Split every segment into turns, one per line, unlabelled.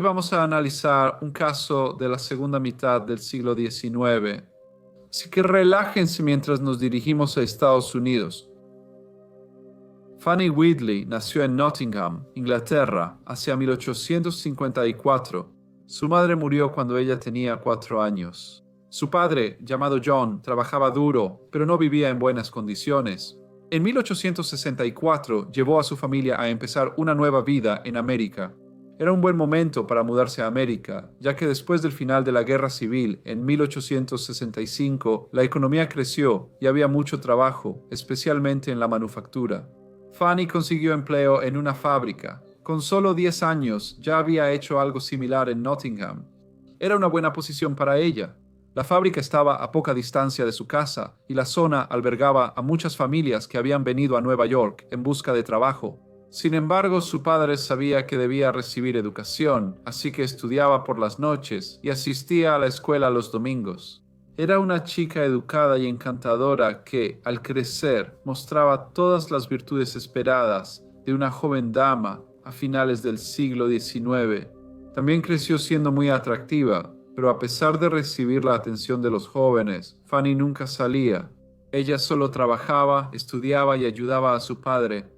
Hoy vamos a analizar un caso de la segunda mitad del siglo XIX. Así que relájense mientras nos dirigimos a Estados Unidos. Fanny Wheatley nació en Nottingham, Inglaterra, hacia 1854. Su madre murió cuando ella tenía 4 años. Su padre, llamado John, trabajaba duro, pero no vivía en buenas condiciones. En 1864 llevó a su familia a empezar una nueva vida en América. Era un buen momento para mudarse a América, ya que después del final de la Guerra Civil, en 1865, la economía creció y había mucho trabajo, especialmente en la manufactura. Fanny consiguió empleo en una fábrica. Con solo 10 años ya había hecho algo similar en Nottingham. Era una buena posición para ella. La fábrica estaba a poca distancia de su casa y la zona albergaba a muchas familias que habían venido a Nueva York en busca de trabajo. Sin embargo, su padre sabía que debía recibir educación, así que estudiaba por las noches y asistía a la escuela los domingos. Era una chica educada y encantadora que, al crecer, mostraba todas las virtudes esperadas de una joven dama a finales del siglo XIX. También creció siendo muy atractiva, pero a pesar de recibir la atención de los jóvenes, Fanny nunca salía. Ella solo trabajaba, estudiaba y ayudaba a su padre.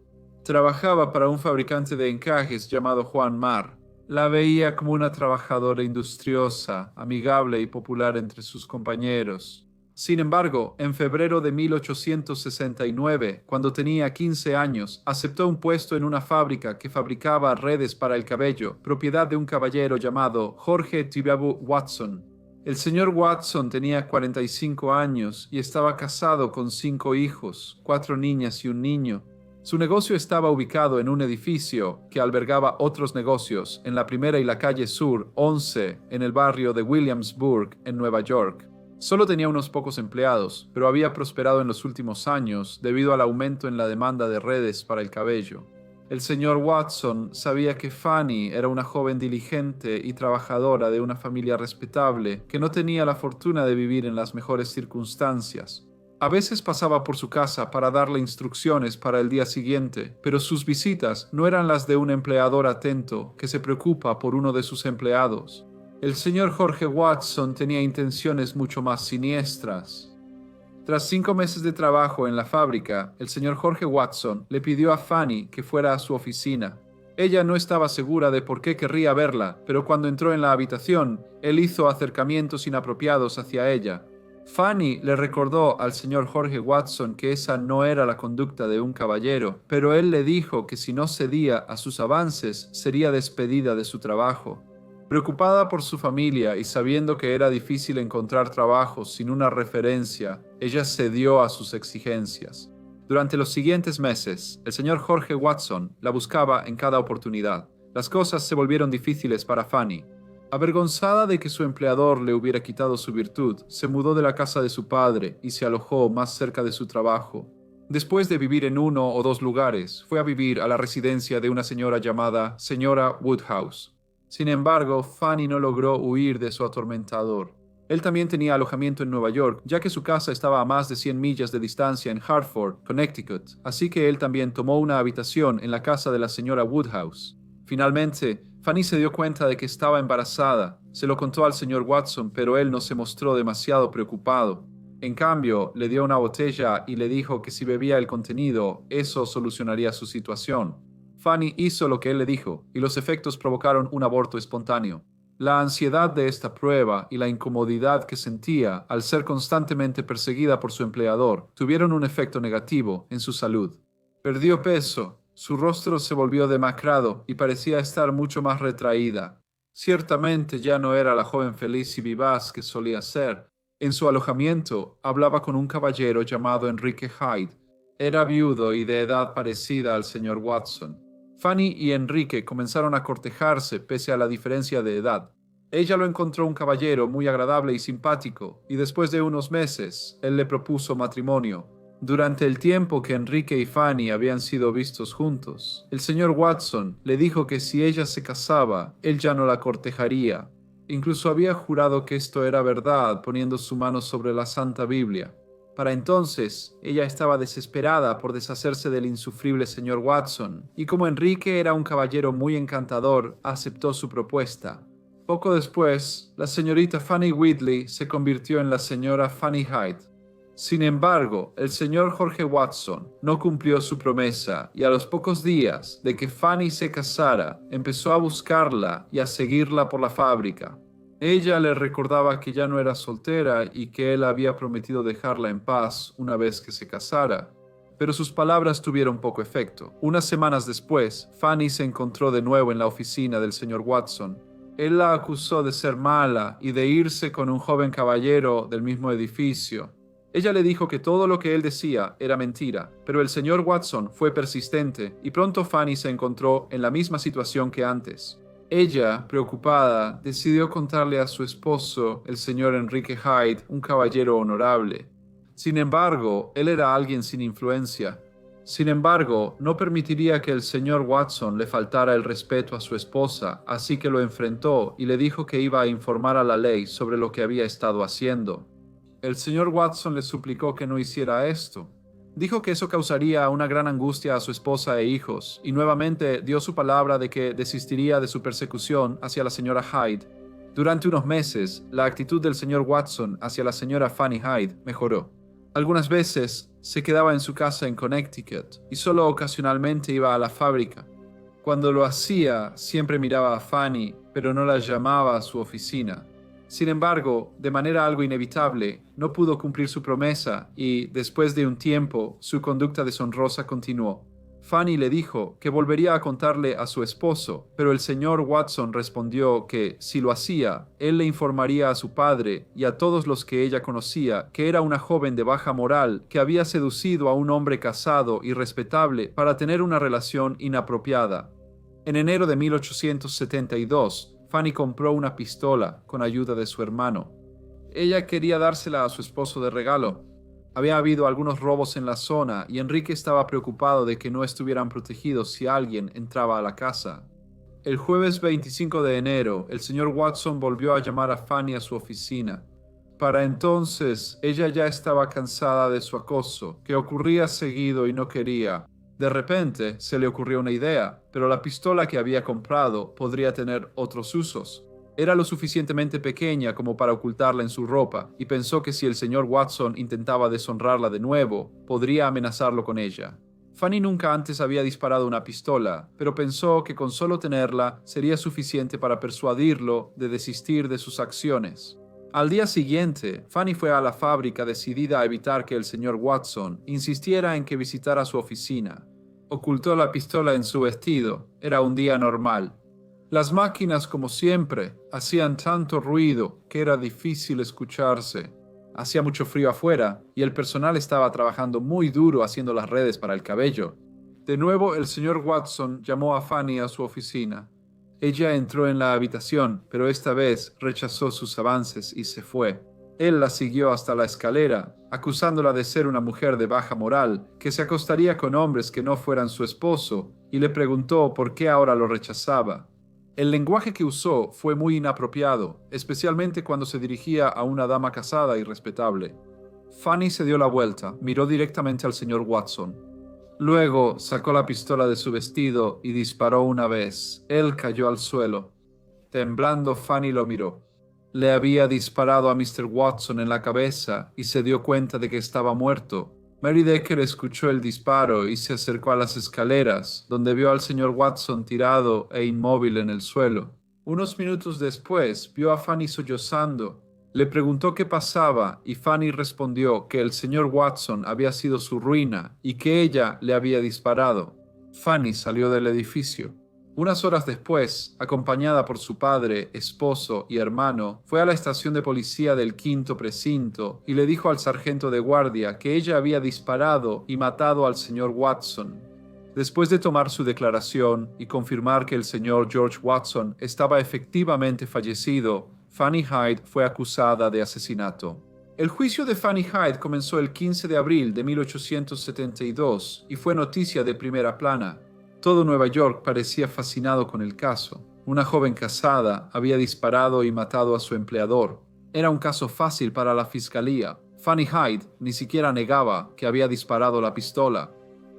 Trabajaba para un fabricante de encajes llamado Juan Mar. La veía como una trabajadora industriosa, amigable y popular entre sus compañeros. Sin embargo, en febrero de 1869, cuando tenía 15 años, aceptó un puesto en una fábrica que fabricaba redes para el cabello, propiedad de un caballero llamado Jorge Tibabu Watson. El señor Watson tenía 45 años y estaba casado con 5 hijos, 4 niñas y un niño. Su negocio estaba ubicado en un edificio que albergaba otros negocios en la Primera y la calle Sur 11 en el barrio de Williamsburg, en Nueva York. Solo tenía unos pocos empleados, pero había prosperado en los últimos años debido al aumento en la demanda de redes para el cabello. El señor Watson sabía que Fanny era una joven diligente y trabajadora de una familia respetable que no tenía la fortuna de vivir en las mejores circunstancias. A veces pasaba por su casa para darle instrucciones para el día siguiente, pero sus visitas no eran las de un empleador atento que se preocupa por uno de sus empleados. El señor Jorge Watson tenía intenciones mucho más siniestras. Tras 5 meses de trabajo en la fábrica, el señor Jorge Watson le pidió a Fanny que fuera a su oficina. Ella no estaba segura de por qué querría verla, pero cuando entró en la habitación, él hizo acercamientos inapropiados hacia ella. Fanny le recordó al señor Jorge Watson que esa no era la conducta de un caballero, pero él le dijo que si no cedía a sus avances, sería despedida de su trabajo. Preocupada por su familia y sabiendo que era difícil encontrar trabajo sin una referencia, ella cedió a sus exigencias. Durante los siguientes meses, el señor Jorge Watson la buscaba en cada oportunidad. Las cosas se volvieron difíciles para Fanny. Avergonzada de que su empleador le hubiera quitado su virtud, se mudó de la casa de su padre y se alojó más cerca de su trabajo. Después de vivir en 1 o 2 lugares, fue a vivir a la residencia de una señora llamada Señora Woodhouse. Sin embargo, Fanny no logró huir de su atormentador. Él también tenía alojamiento en Nueva York, ya que su casa estaba a más de 100 millas de distancia en Hartford, Connecticut, así que él también tomó una habitación en la casa de la señora Woodhouse. Finalmente, Fanny se dio cuenta de que estaba embarazada. Se lo contó al señor Watson, pero él no se mostró demasiado preocupado. En cambio, le dio una botella y le dijo que si bebía el contenido, eso solucionaría su situación. Fanny hizo lo que él le dijo, y los efectos provocaron un aborto espontáneo. La ansiedad de esta prueba y la incomodidad que sentía al ser constantemente perseguida por su empleador tuvieron un efecto negativo en su salud. Perdió peso. Su rostro se volvió demacrado y parecía estar mucho más retraída. Ciertamente ya no era la joven feliz y vivaz que solía ser. En su alojamiento hablaba con un caballero llamado Enrique Hyde. Era viudo y de edad parecida al señor Watson. Fanny y Enrique comenzaron a cortejarse pese a la diferencia de edad. Ella lo encontró un caballero muy agradable y simpático, y después de unos meses, él le propuso matrimonio. Durante el tiempo que Enrique y Fanny habían sido vistos juntos, el señor Watson le dijo que si ella se casaba, él ya no la cortejaría. Incluso había jurado que esto era verdad, poniendo su mano sobre la Santa Biblia. Para entonces, ella estaba desesperada por deshacerse del insufrible señor Watson, y como Enrique era un caballero muy encantador, aceptó su propuesta. Poco después, la señorita Fanny Wheatley se convirtió en la señora Fanny Hyde. Sin embargo, el señor Jorge Watson no cumplió su promesa y a los pocos días de que Fanny se casara, empezó a buscarla y a seguirla por la fábrica. Ella le recordaba que ya no era soltera y que él había prometido dejarla en paz una vez que se casara. Pero sus palabras tuvieron poco efecto. Unas semanas después, Fanny se encontró de nuevo en la oficina del señor Watson. Él la acusó de ser mala y de irse con un joven caballero del mismo edificio. Ella le dijo que todo lo que él decía era mentira, pero el señor Watson fue persistente y pronto Fanny se encontró en la misma situación que antes. Ella, preocupada, decidió contarle a su esposo, el señor Enrique Hyde, un caballero honorable. Sin embargo, él era alguien sin influencia. Sin embargo, no permitiría que el señor Watson le faltara el respeto a su esposa, así que lo enfrentó y le dijo que iba a informar a la ley sobre lo que había estado haciendo. El señor Watson le suplicó que no hiciera esto. Dijo que eso causaría una gran angustia a su esposa e hijos, y nuevamente dio su palabra de que desistiría de su persecución hacia la señora Hyde. Durante unos meses, la actitud del señor Watson hacia la señora Fanny Hyde mejoró. Algunas veces se quedaba en su casa en Connecticut y solo ocasionalmente iba a la fábrica. Cuando lo hacía, siempre miraba a Fanny, pero no la llamaba a su oficina. Sin embargo, de manera algo inevitable, no pudo cumplir su promesa y, después de un tiempo, su conducta deshonrosa continuó. Fanny le dijo que volvería a contarle a su esposo, pero el señor Watson respondió que, si lo hacía, él le informaría a su padre y a todos los que ella conocía que era una joven de baja moral que había seducido a un hombre casado y respetable para tener una relación inapropiada. En enero de 1872, Fanny compró una pistola con ayuda de su hermano. Ella quería dársela a su esposo de regalo. Había habido algunos robos en la zona y Enrique estaba preocupado de que no estuvieran protegidos si alguien entraba a la casa. El jueves 25 de enero, el señor Watson volvió a llamar a Fanny a su oficina. Para entonces, ella ya estaba cansada de su acoso, que ocurría seguido y no quería. De repente, se le ocurrió una idea, pero la pistola que había comprado podría tener otros usos. Era lo suficientemente pequeña como para ocultarla en su ropa, y pensó que si el señor Watson intentaba deshonrarla de nuevo, podría amenazarlo con ella. Fanny nunca antes había disparado una pistola, pero pensó que con solo tenerla sería suficiente para persuadirlo de desistir de sus acciones. Al día siguiente, Fanny fue a la fábrica decidida a evitar que el señor Watson insistiera en que visitara su oficina. Ocultó la pistola en su vestido. Era un día normal. Las máquinas, como siempre, hacían tanto ruido que era difícil escucharse. Hacía mucho frío afuera y el personal estaba trabajando muy duro haciendo las redes para el cabello. De nuevo, el señor Watson llamó a Fanny a su oficina. Ella entró en la habitación, pero esta vez rechazó sus avances y se fue. Él la siguió hasta la escalera, acusándola de ser una mujer de baja moral, que se acostaría con hombres que no fueran su esposo, y le preguntó por qué ahora lo rechazaba. El lenguaje que usó fue muy inapropiado, especialmente cuando se dirigía a una dama casada y respetable. Fanny se dio la vuelta, miró directamente al señor Watson. Luego sacó la pistola de su vestido y disparó una vez. Él cayó al suelo. Temblando, Fanny lo miró. Le había disparado a Mr. Watson en la cabeza y se dio cuenta de que estaba muerto. Mary Decker escuchó el disparo y se acercó a las escaleras, donde vio al señor Watson tirado e inmóvil en el suelo. Unos minutos después, vio a Fanny sollozando. Le preguntó qué pasaba y Fanny respondió que el señor Watson había sido su ruina y que ella le había disparado. Fanny salió del edificio. Unas horas después, acompañada por su padre, esposo y hermano, fue a la estación de policía del quinto precinto y le dijo al sargento de guardia que ella había disparado y matado al señor Watson. Después de tomar su declaración y confirmar que el señor George Watson estaba efectivamente fallecido, Fanny Hyde fue acusada de asesinato. El juicio de Fanny Hyde comenzó el 15 de abril de 1872 y fue noticia de primera plana. Todo Nueva York parecía fascinado con el caso. Una joven casada había disparado y matado a su empleador. Era un caso fácil para la fiscalía. Fanny Hyde ni siquiera negaba que había disparado la pistola.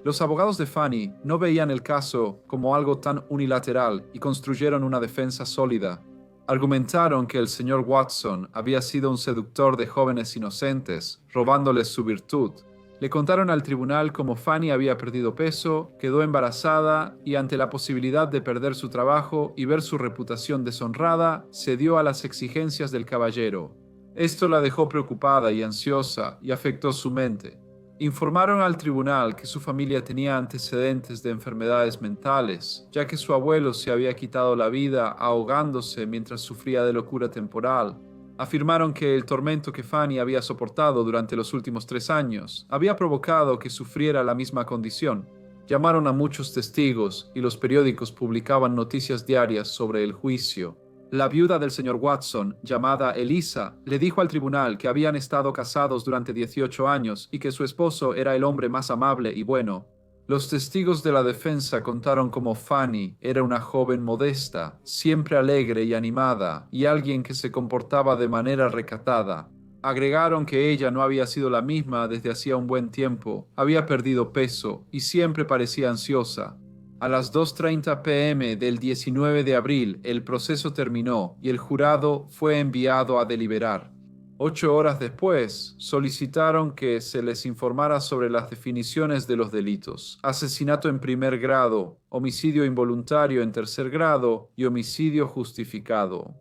Los abogados de Fanny no veían el caso como algo tan unilateral y construyeron una defensa sólida. Argumentaron que el señor Watson había sido un seductor de jóvenes inocentes, robándoles su virtud. Le contaron al tribunal cómo Fanny había perdido peso, quedó embarazada y ante la posibilidad de perder su trabajo y ver su reputación deshonrada, cedió a las exigencias del caballero. Esto la dejó preocupada y ansiosa y afectó su mente. Informaron al tribunal que su familia tenía antecedentes de enfermedades mentales, ya que su abuelo se había quitado la vida ahogándose mientras sufría de locura temporal. Afirmaron que el tormento que Fanny había soportado durante los últimos 3 años había provocado que sufriera la misma condición. Llamaron a muchos testigos y los periódicos publicaban noticias diarias sobre el juicio. La viuda del señor Watson, llamada Elisa, le dijo al tribunal que habían estado casados durante 18 años y que su esposo era el hombre más amable y bueno. Los testigos de la defensa contaron cómo Fanny era una joven modesta, siempre alegre y animada, y alguien que se comportaba de manera recatada. Agregaron que ella no había sido la misma desde hacía un buen tiempo, había perdido peso y siempre parecía ansiosa. A las 2:30 p.m. del 19 de abril, el proceso terminó y el jurado fue enviado a deliberar. 8 horas después, solicitaron que se les informara sobre las definiciones de los delitos: asesinato en primer grado, homicidio involuntario en tercer grado y homicidio justificado.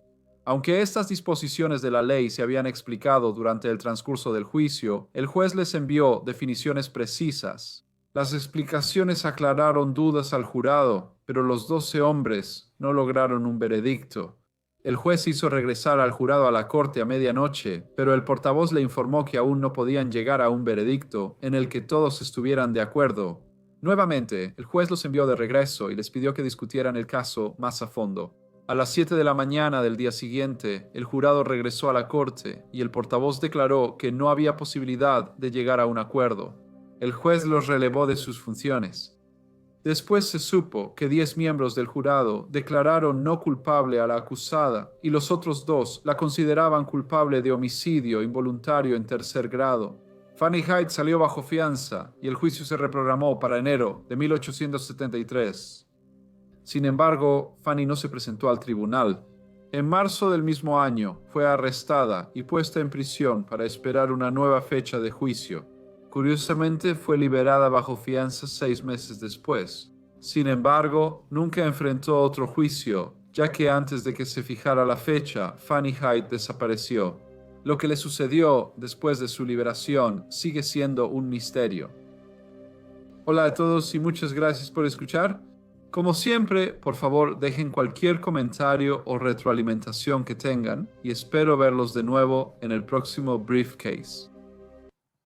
Aunque estas disposiciones de la ley se habían explicado durante el transcurso del juicio, el juez les envió definiciones precisas. Las explicaciones aclararon dudas al jurado, pero los 12 hombres no lograron un veredicto. El juez hizo regresar al jurado a la corte a medianoche, pero el portavoz le informó que aún no podían llegar a un veredicto en el que todos estuvieran de acuerdo. Nuevamente, el juez los envió de regreso y les pidió que discutieran el caso más a fondo. A las 7 de la mañana del día siguiente, el jurado regresó a la corte y el portavoz declaró que no había posibilidad de llegar a un acuerdo. El juez los relevó de sus funciones. Después se supo que 10 miembros del jurado declararon no culpable a la acusada y los otros 2 la consideraban culpable de homicidio involuntario en tercer grado. Fanny Hyde salió bajo fianza y el juicio se reprogramó para enero de 1873. Sin embargo, Fanny no se presentó al tribunal. En marzo del mismo año fue arrestada y puesta en prisión para esperar una nueva fecha de juicio. Curiosamente, fue liberada bajo fianza 6 meses después. Sin embargo, nunca enfrentó otro juicio, ya que antes de que se fijara la fecha, Fanny Hyde desapareció. Lo que le sucedió después de su liberación sigue siendo un misterio. Hola a todos y muchas gracias por escuchar. Como siempre, por favor, dejen cualquier comentario o retroalimentación que tengan y espero verlos de nuevo en el próximo Briefcase.